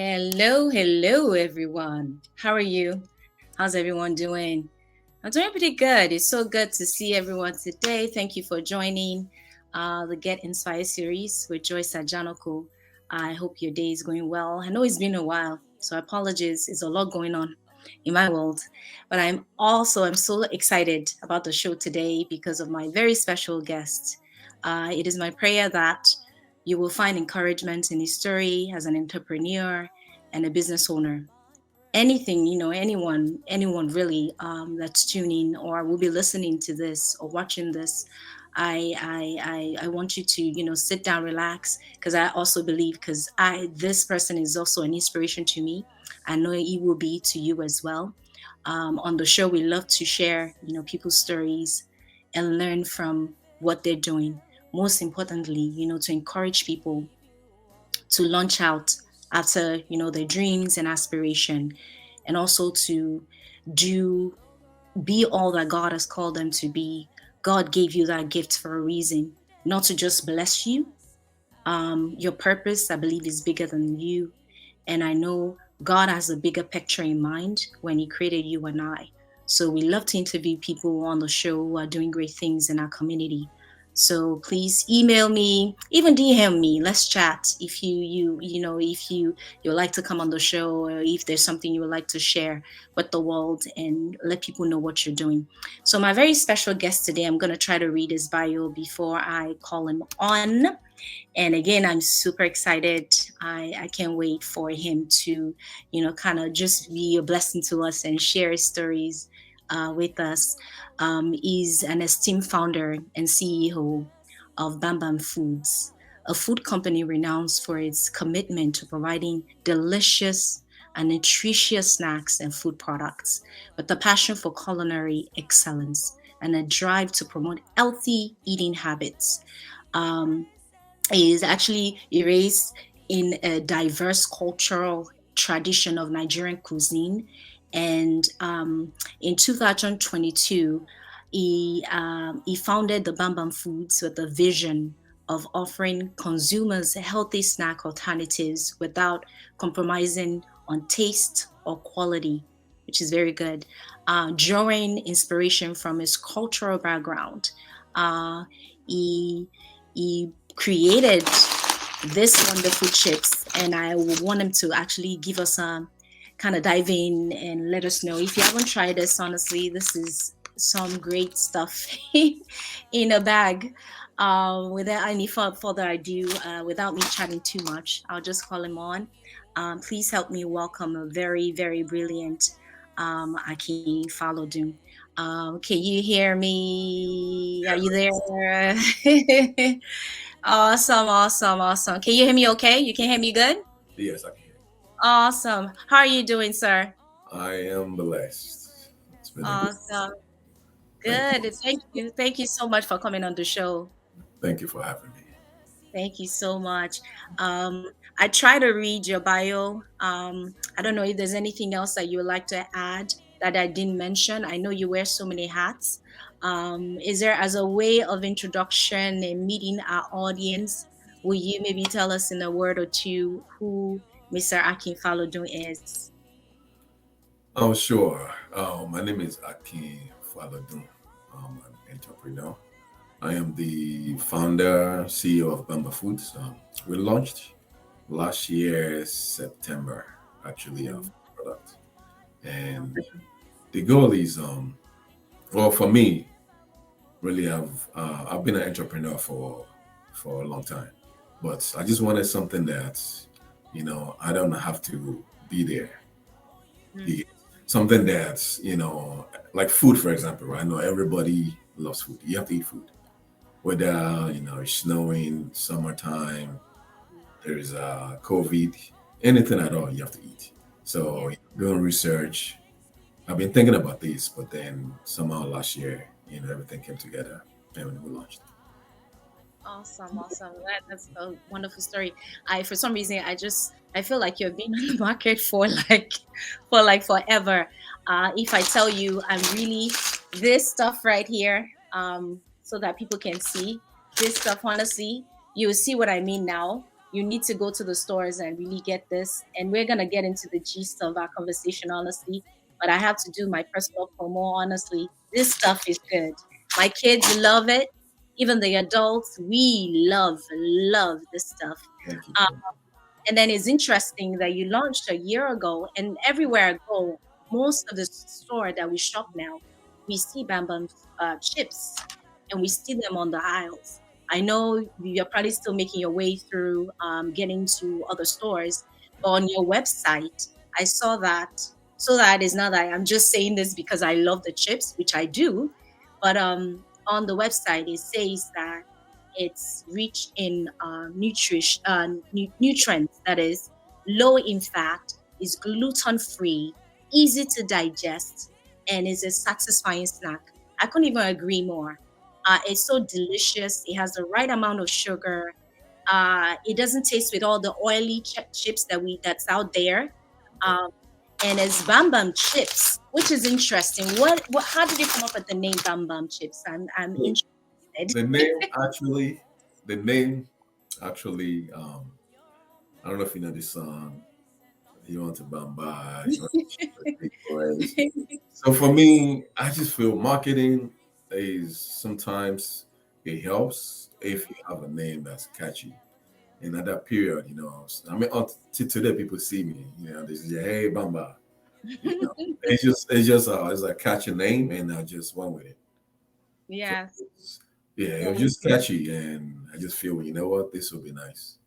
Hello, everyone. How are you? How's everyone doing? I'm doing pretty good. It's so good to see everyone today. Thank you for joining the Get Inspired series with Joyce Ajanoko. I hope your day is going well. I know it's been a while, so apologies. It's a lot going on in my world, but I'm so excited about the show today because of my very special guest. It is my prayer that you will find encouragement in his story as an entrepreneur and a business owner. Anything, anyone really that's tuning or will be listening to this or watching this, I want you to sit down, relax, because I also believe, because I this person is also an inspiration to me. I know he will be to you as well. On the show, we love to share people's stories and learn from what they're doing. Most importantly, to encourage people to launch out after their dreams and aspiration, and also to do be all that God has called them to be. God gave you that gift for a reason, not to just bless you. Your purpose, I believe, is bigger than you, and I know God has a bigger picture in mind when He created you and I. So we love to interview people on the show who are doing great things in our community. So please email me, even DM me. Let's chat if if you like to come on the show, or if there's something you would like to share with the world and let people know what you're doing. So my very special guest today, I'm going to try to read his bio before I call him on. And again, I'm super excited. I can't wait for him to, kind of just be a blessing to us and share his stories with us. He's an esteemed founder and CEO of Bamba Foods, a food company renowned for its commitment to providing delicious and nutritious snacks and food products, with a passion for culinary excellence and a drive to promote healthy eating habits. Um, is actually raised in a diverse cultural tradition of Nigerian cuisine. And in 2022, he founded the Bambam Foods with a vision of offering consumers healthy snack alternatives without compromising on taste or quality, which is very good. Drawing inspiration from his cultural background, uh, he he created this wonderful chips, and I want him to actually give us a kind of dive in and let us know if you haven't tried this. Honestly, this is some great stuff in a bag. Without any further ado, without me chatting too much, I'll just call him on. Please help me welcome a very, very brilliant Akin Falodun. Can you hear me? Are you there? Awesome. Can you hear me okay? You can hear me good? Yes, I can hear. Awesome. How are you doing, sir? I am blessed. It's been a good. Awesome. Thank you. Good. Thank you. Thank you so much for coming on the show. Thank you for having me. Thank you so much. I try to read your bio. I don't know if there's anything else that you would like to add that I didn't mention. I know you wear so many hats. Is there, as a way of introduction and meeting our audience, will you maybe tell us in a word or two who Mr. Akin Falodun is? Oh, sure. My name is Akin Falodun. I'm an entrepreneur. I am the founder, CEO of Bamba Foods. We launched last year, September, actually, of Mm, the product. And the goal is, well, for me, really, I've been an entrepreneur for a long time, but I just wanted something that, I don't have to be there. mm, The, Something that's, like food, for example, right? I know everybody loves food. You have to eat food, whether it's snowing, summertime, there's COVID, anything at all, you have to eat. So yeah. doing research, I've been thinking about this, but then somehow last year, everything came together and we launched. Awesome. That's a wonderful story. For some reason, I feel like you've been on the market for like forever. If I tell you, I'm really this stuff right here, so that people can see this stuff. Honestly, you will see what I mean now. You need to go to the stores and really get this. And we're gonna get into the gist of our conversation, honestly. But I have to do my personal promo, honestly. This stuff is good. My kids love it. Even the adults, we love this stuff. Thank you. Uh, Thank and then it's interesting that you launched a year ago, and everywhere I go, most of the store that we shop now, we see Bambam chips, and we see them on the aisles. I know you're probably still making your way through getting to other stores, but on your website, I saw that. So that is not that I'm just saying this because I love the chips, which I do, but on the website it says that it's rich in nutrients, that is, low in fat, is gluten free, easy to digest, and is a satisfying snack. I couldn't even agree more. It's so delicious. It has the right amount of sugar. It doesn't taste with all the oily chips that's out there. you. Um, and it's Bam Bam chips, which is interesting. What? How did you come up with the name Bam Bam chips? I'm So interested. the name actually, the name actually, I don't know if you know this song. You want to Bamba, you want to big boys. So for me, I just feel marketing is sometimes it helps if you have a name that's catchy. And at that period, I mean, until today, people see me, they say, "Hey, Bamba," you know. It's a catchy name, and I just went with it. So Yes. yeah, it was Yes. just catchy, and I just feel, you know what, this will be nice.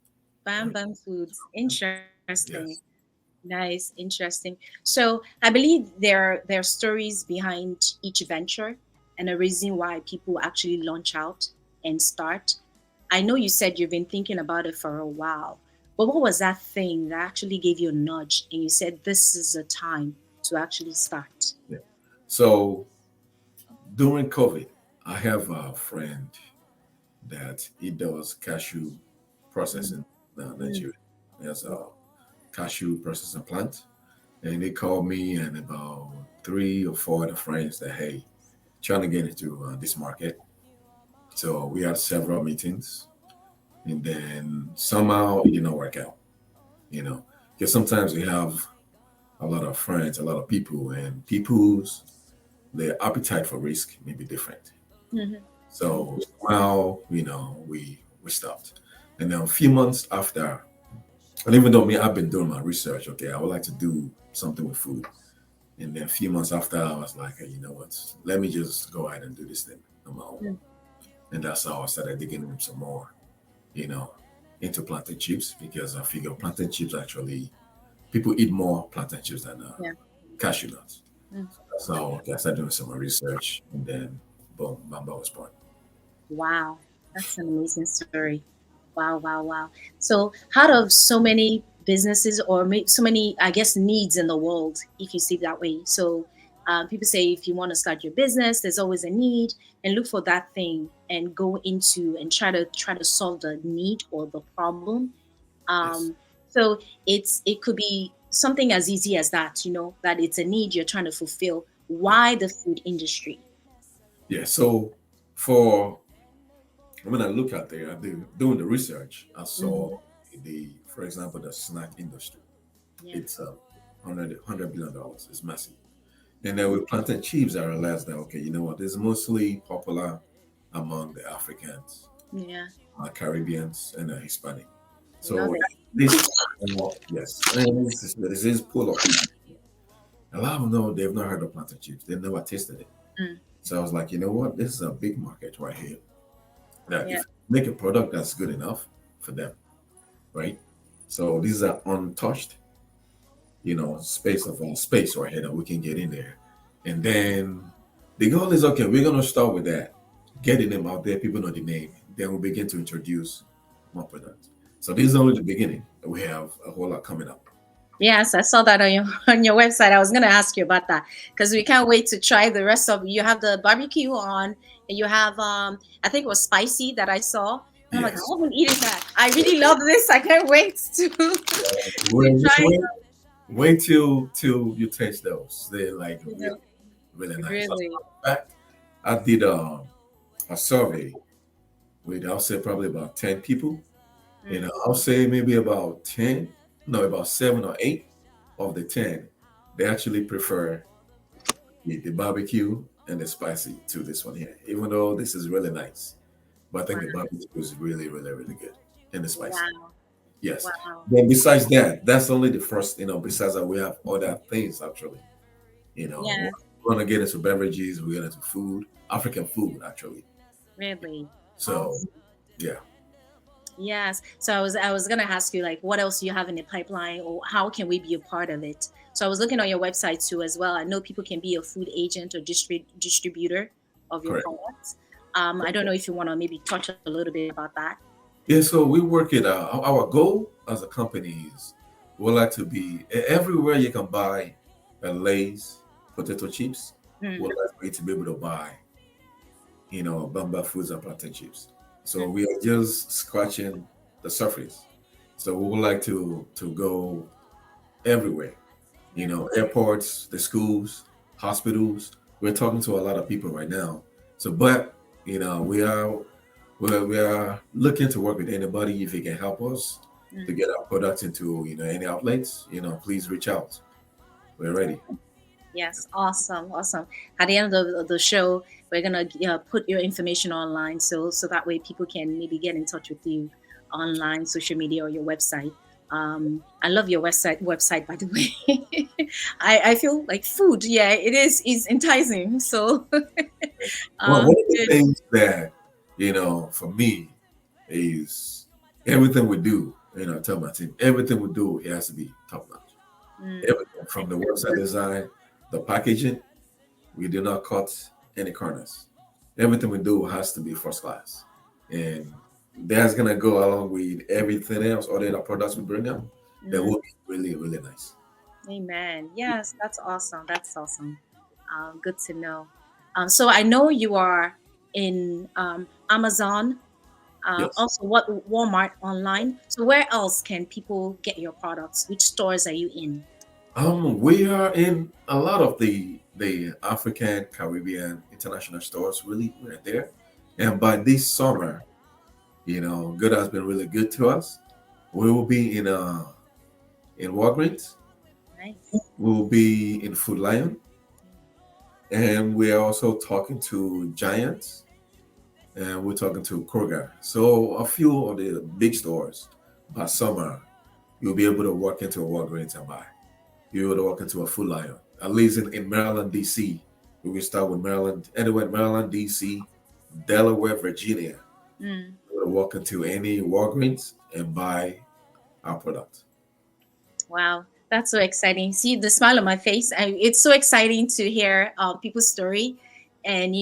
Bam And Bam Foods. Interesting. yes, Nice, interesting. So I believe there are stories behind each venture and a reason why people actually launch out and start. I know you said you've been thinking about it for a while, but what was that thing that actually gave you a nudge and you said this is the time to actually start? yeah. So during COVID, I have a friend that he does cashew Mm, processing in mm, Nigeria. He has a cashew processing plant. And they called me and about three or four other friends that, hey, trying to get into this market. So we had several meetings. And then somehow it didn't work out, you know, because sometimes we have a lot of friends, a lot of people, and people's their appetite for risk may be different. mhm, So somehow, we stopped. And then a few months after, and even though me, I've been doing my research, okay, I would like to do something with food. And then a few months after, I was like, hey, you know what? Let me just go ahead and do this thing on my own. mm. And that's how I started digging in some more, you know, into plantain chips because I figure plantain chips actually, people eat more plantain chips than Yeah. cashew nuts. Mm. So okay, I started doing some more research and then boom, Bamba was born. Wow, that's an amazing story. Wow, wow, wow. So, out of so many businesses or so many, I guess, needs in the world, if you see it that way. So, people say if you want to start your business, there's always a need, and look for that thing and go into and try to solve the need or the problem. Yes. So it could be something as easy as that, that it's a need you're trying to fulfill. Why the food industry? Yeah. So for when I look at there, doing the research, I saw Hmm. for example, the snack industry. Yeah. It's $100 billion dollars. It's massive. And then with plantain chips, I realized that okay, you know what? It's mostly popular among the Africans, Yeah. Caribbeans, and the Hispanic. Love So it. this, yes, and this is full of people. A lot of them know they've not heard of plantain chips. They've never tasted it. Mm, So I was like, you know what? This is a big market right here. That yeah. if make a product that's good enough for them, right? So these are untouched, space right here that we can get in there. And then the goal is okay, we're gonna start with that, getting them out there, people know the name. Then we begin to introduce more products. So this is only the beginning. We have a whole lot coming up. Yes, I saw that on your on your website. I was gonna ask you about that because we can't wait to try the rest of. You have the barbecue on, and you have I think it was spicy that I saw, and I'm like, Yes. I haven't eaten that. I really love this. I can't wait to to Well, just try wait till you taste those. They're like it. really nice. As a Really. matter of fact, I did a survey with I'll say probably about 10 people. And Mm. I'll say maybe about 10, no, about 7 or 8 of the 10, they actually prefer the barbecue and the spicy to this one here, even though this is really nice. But I think the Wow. barbecue is really, really, really good. And the spicy. Wow. Yes. Wow. Then besides that, that's only the first, besides that, we have other things actually. Yes, We want to get into beverages, we get into food, African food actually. really. So, Awesome. yeah. Yes. So I was gonna ask you like what else do you have in the pipeline or how can we be a part of it? So I was looking on your website too as well. I know people can be a food agent or distributor of your Correct. products. I don't know if you want to maybe touch a little bit about that. Yeah, so we work it out. Our goal as a company is we like to be everywhere you can buy a Lay's potato chips. We'd Mm, like for you to be able to buy, Bamba Foods and plantain chips. So mm, we are just scratching the surface. So we would like to go everywhere. yeah. Airports, the schools, hospitals. We're talking to a lot of people right now. So, but we are looking to work with anybody if you can help us to Mm. get our products into any outlets. Please reach out. We're ready. Yes, awesome, awesome. At the end of the show, we're gonna put your information online, so that way people can maybe get in touch with you online, social media, or your website. I love your website by the way. I feel like food. Yeah, it is enticing. So Well, one of the good. things that for me is everything we do. I tell my team everything we do it has to be top notch. Mm, Everything from the website design, the packaging. We do not cut any corners. Everything we do has to be first class, and that's gonna go along with everything else, all the other products we bring up. That mm. will be really, really nice. Amen. Yes, that's awesome. That's awesome. Good to know. So I know you are in Amazon, Yes. also what Walmart online. So where else can people get your products? Which stores are you in? We are in a lot of the African, Caribbean, international stores. Really, we're there. And by this summer, good has been really good to us. We will be in Walgreens. Nice. We will be in Food Lion, and we are also talking to Giants, and we're talking to Kroger. So a few of the big stores. By summer, you'll be able to walk into a Walgreens and buy. You'll be able to walk into a Food Lion. At least in Maryland, D.C. We will start with Maryland. Anyway, Maryland, D.C., Delaware, Virginia. Mm. You'll walk into any Walgreens and buy our product. Wow, that's so exciting. See the smile on my face. It's so exciting to hear people's story, and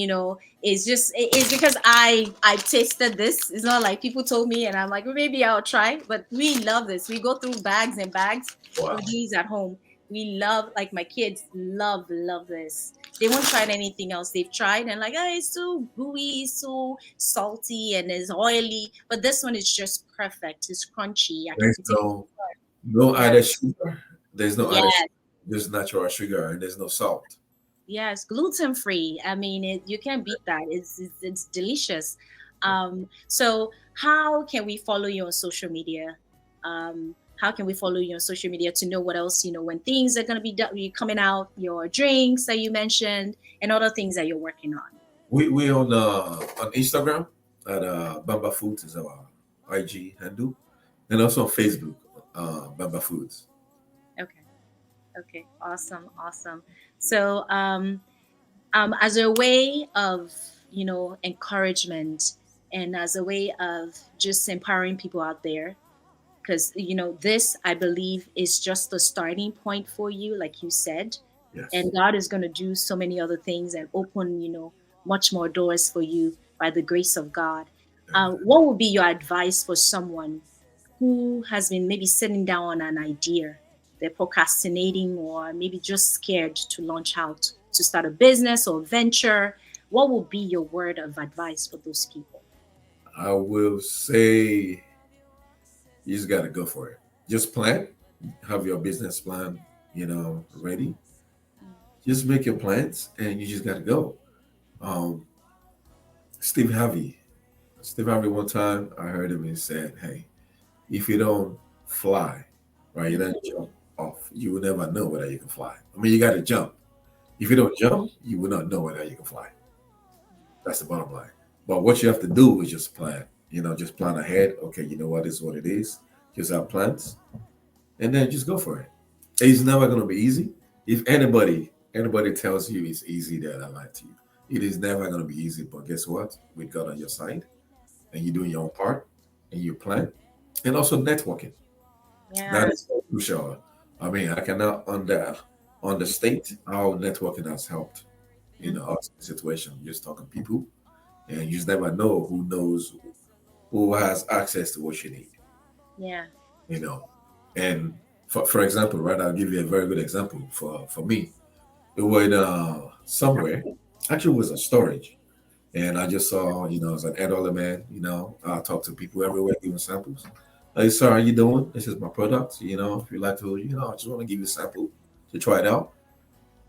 it's because I tasted this. It's not like people told me, and I'm like, well, maybe I'll try. But we love this. We go through bags and bags of Wow. these at home. We love, like my kids love this. They won't try anything else. They've tried and like, oh, it's so gooey, it's so salty, and it's oily. But this one is just perfect. It's crunchy. I can There's put it. no Yeah. added sugar. There's no added Yes. sugar. There's natural sugar and there's no salt. Yes, gluten free. I mean, you can't beat that. It's delicious. So how can we follow you on social media? How can we follow you on social media to know what else when things are gonna be coming out, your drinks that you mentioned, and other things that you're working on. We on Instagram at Bamba Foods is our IG handle, and also on Facebook, Bamba Foods. Okay. Okay. Awesome. Awesome. So as a way of encouragement and as a way of just empowering people out there, because this I believe is just the starting point for you, like you said, Yes. and God is going to do so many other things and open much more doors for you by the grace of God. What would be your advice for someone who has been maybe sitting down on an idea, they're procrastinating or maybe just scared to launch out to start a business or venture? What would be your word of advice for those people? I will say you just got to go for it. Just plan, have your business plan, ready. Mm, Just make your plans, and you just got to go. Um, Steve Harvey, Steve Harvey. One time I heard him and said, "Hey, if you don't fly, right? You don't jump off. You will never know whether you can fly. I mean, you got to jump. If you don't jump, you will not know whether you can fly. That's the bottom line. But what you have to do is just plan. Just plan ahead. Okay, you know what is what it is. Just have plans, and then just go for it. It's never gonna be easy. If anybody tells you it's easy, they're lying to you. It is never gonna be easy. But guess what? With God on your side, and you're doing your own part, and you plan, and also networking. That Yeah. is so crucial. I mean, I cannot understate how networking has helped. Mm. Us in situation. Just talking to people, and you just never know who has access to what you need. Yeah. You know, and for example, right? I'll give you a very good example for me. It was somewhere. Actually, it was a storage, and I just saw, as an elderly man, I talk to people everywhere, giving samples. Hey, sir, how you doing? This is my product. If you like to, I just want to give you a sample to try it out.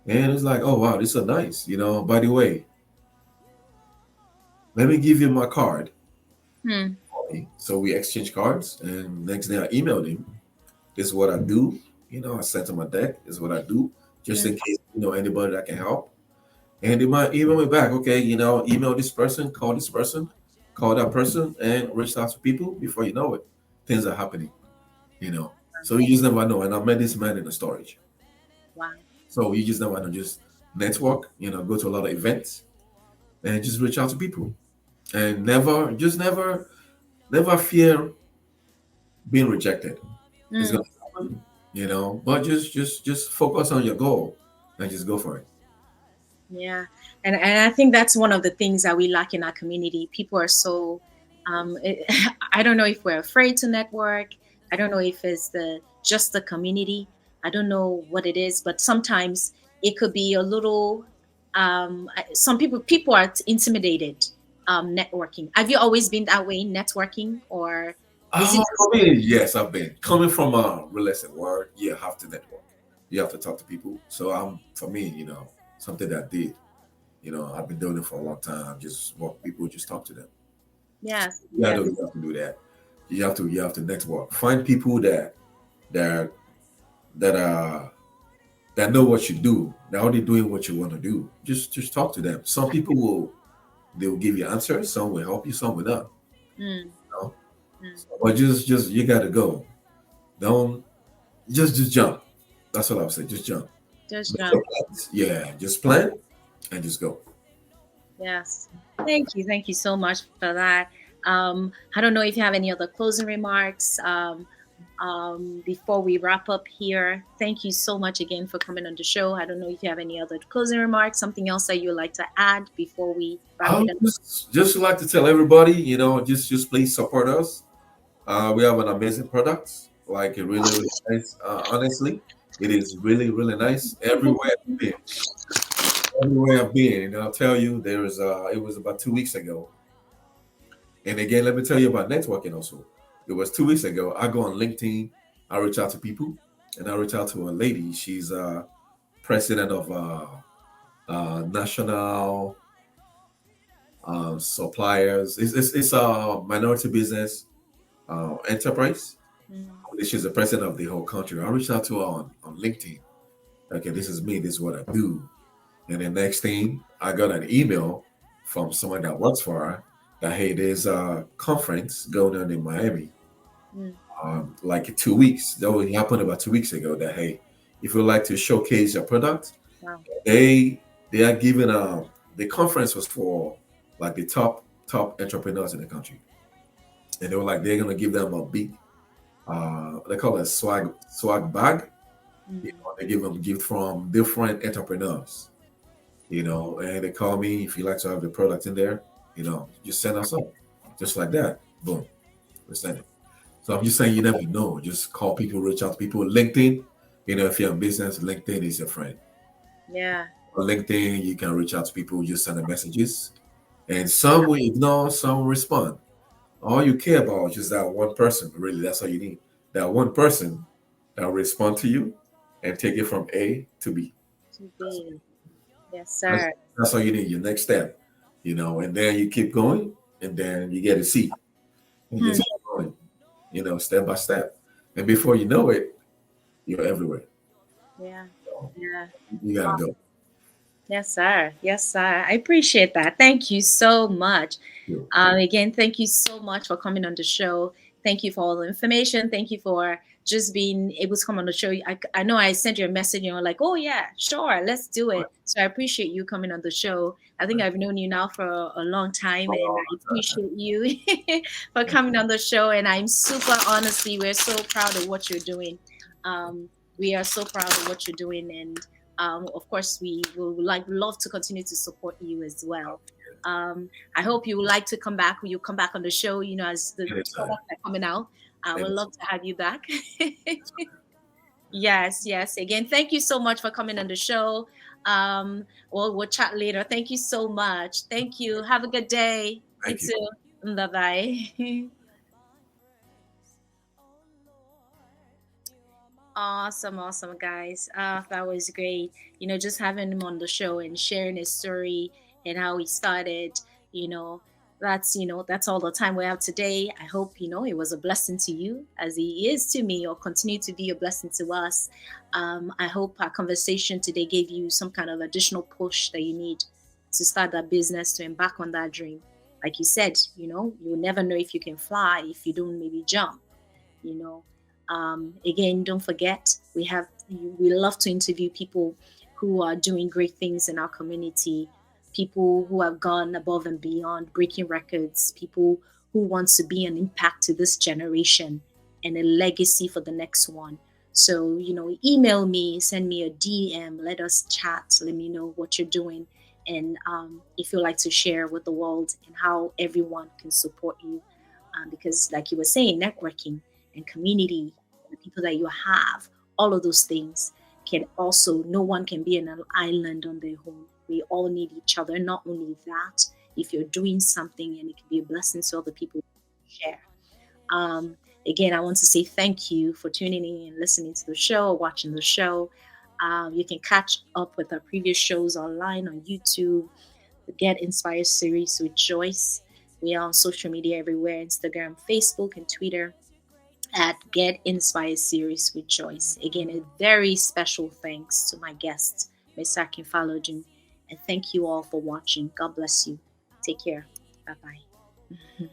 And it's like, oh wow, this is nice. By the way, let me give you my card. Hmm. So we exchanged cards, and next day I emailed him. This is what I do. I sent him a deck. This is what I do, just Mm. in case anybody that can help. And they might email me back. Okay, email this person, call that person, and reach out to people. Before you know it, things are happening. You know, so you just never know. And I met this man in the storage. Wow. So you just never know. Just network. Go to a lot of events and just reach out to people. And never fear being rejected. It's Mm. gonna happen. But just focus on your goal and just go for it. Yeah, and I think that's one of the things that we lack in our community. People are so, I don't know if we're afraid to network. I don't know if it's the just the community. I don't know what it is, but sometimes it could be a little. Some people are intimidated. Networking. Have you always been that way, networking, or is it For just? me, yes, I've been coming from a real estate world. You have to network. You have to talk to people. So for me, something that I did. I've been doing it for a long time. Just walk people, just talk to them. Yes, Yeah, yes. you have to do that. You have to network. Find people that that are that know what you do. They're already doing what you want to do. Just talk to them. Some people they will give you answers. Some will help you. Some will not. Mm, You know? mm. But just you gotta go. Don't just jump. That's what I would say. Just jump. Just Make your jump. plans. Yeah, just plan and just go. Yes. Thank you. Thank you so much for that. I don't know if you have any other closing remarks before we wrap up here. Thank you so much again for coming on the show. I don't know if you have any other closing remarks, something else that you would like to add before we wrap I it would up. just like to tell everybody, just please support us. We have an amazing product, like a really really nice. Honestly, it is really really nice. Everywhere I've been, and I'll tell you, it was about 2 weeks ago. And again, let me tell you about networking also. It was 2 weeks ago. I go on LinkedIn, I reach out to people, and I reach out to a lady. She's president of national suppliers. It's a minority business enterprise. Mm, She's the president of the whole country. I reached out to her on LinkedIn. Okay, this is me. This is what I do. And the next thing, I got an email from someone that works for her that, hey, there's a conference going on in Miami, mm. like 2 weeks. That only happened about 2 weeks ago. That, hey, if you'd like to showcase your product, Wow. they they are giving the conference was for like the top entrepreneurs in the country, and they were like they're gonna give them a big they call it swag bag. Mm. They give them gift from different entrepreneurs. And they call me if you like to have the product in there. Just send us up, just like that. Boom, we send it. So I'm just saying, you never know. Just call people, reach out to people. LinkedIn, if you're in business, LinkedIn is your friend. Yeah. On LinkedIn, you can reach out to people, just send them messages, and some will ignore, some will respond. All you care about is just that one person. Really, that's all you need. That one person that will respond to you and take it from A to B. To be. Yes, That's, sir. that's all you need. Your next step, and then you keep going, and then you get a seat and Hmm. just keep going. step by step. And before you know it, you're everywhere. Yeah. So Yeah. you got to go. Yes, sir. Yes, sir. I appreciate that. Thank you so much. Sure. Again, thank you so much for coming on the show. Thank you for all the information. Thank you for just being able to come on the show. I know I sent you a message, like, oh, yeah, sure, let's do Right. it. So I appreciate you coming on the show. I think I've known you now for a long time, and Oh, I appreciate you for thank coming on the show. And I'm super, honestly, we're so proud of what you're doing. We are so proud of what you're doing. And of course, we will love to continue to support you as well. I hope you would like to come back. When you come back on the show, as the you. Anytime. products are coming out, I would Anytime. love to have you back. Yes, yes. Again, thank you so much for coming on the show. We'll chat later. Thank you so much. Thank you. Have a good day. You Thank you. too. Bye bye. Awesome, awesome, guys. That was great. Just having him on the show and sharing his story and how he started, you know, that's all the time we have today. I hope, it was a blessing to you as he is to me or continue to be a blessing to us. I hope our conversation today gave you some kind of additional push that you need to start that business, to embark on that dream. Like you said, you'll never know if you can fly if you don't maybe jump you know again, don't forget, we love to interview people who are doing great things in our community, people who have gone above and beyond, breaking records, people who want to be an impact to this generation and a legacy for the next one. So, email me, send me a DM, let us chat, let me know what you're doing, and if you like to share with the world and how everyone can support you. Because, like you were saying, networking and community, the people that you have, all of those things can also, no one can be in an island on their own. We all need each other. Not only that, if you're doing something and it can be a blessing to other people, share. Um, Again, I want to say thank you for tuning in and listening to the show or watching the show. You can catch up with our previous shows online on YouTube, the Get Inspired series with Joyce. We are on social media everywhere: Instagram, Facebook, and Twitter at Get Inspired series with Joyce. Again, a very special thanks to my guest, Ms. Akin Falodun. And thank you all for watching. God bless you. Take care. Bye bye.